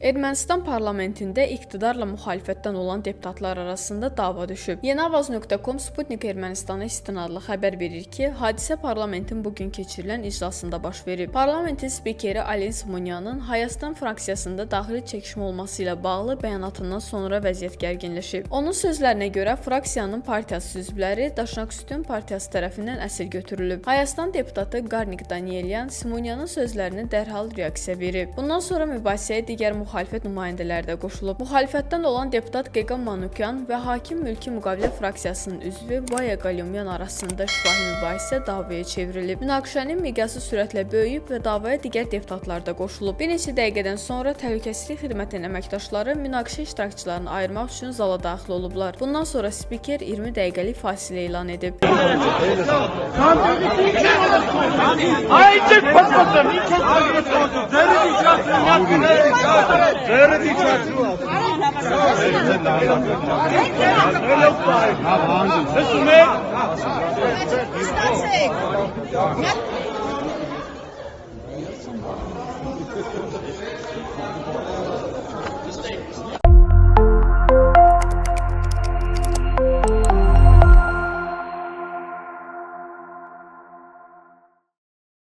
Ermənistan parlamentində iqtidarla müxalifətdən olan deputatlar arasında dava düşüb. Yenavaz.com Sputnik Ermənistana istinadlı xəbər verir ki, hadisə parlamentin bugün keçirilən iclasında baş verib. Parlamentin spikeri Alen Simonyanın Hayastan fraksiyasında daxili çəkişmə olması ilə bağlı bəyanatından sonra vəziyyət gərginləşib. Onun sözlərinə görə fraksiyanın partiyası üzvləri Daşnak-Sütun partiyası tərəfindən əsir götürülüb. Hayastan deputatı Qarnik Danielyan Simonyanın sözlərini dərhal reaksiya verib. Bundan sonra mübahisəyə digər müxalifət nümayəndələri də qoşulub. Müxalifətdən olan deputat Qeqan Manukyan və Hakim Mülki Müqavilə fraksiyasının üzvü Vaya Qalyumyan arasında şifahi mübahisə davaya çevrilib. Münaqişənin miqyası sürətlə böyüyüb və davaya digər deputatlar da qoşulub. Bir neçə dəqiqədən sonra təhlükəsizlik xidmətinin əməkdaşları münaqişə iştirakçılarını ayırmaq üçün zala daxil olublar. Bundan sonra spiker 20 dəqiqəlik fasilə elan edib. Listen,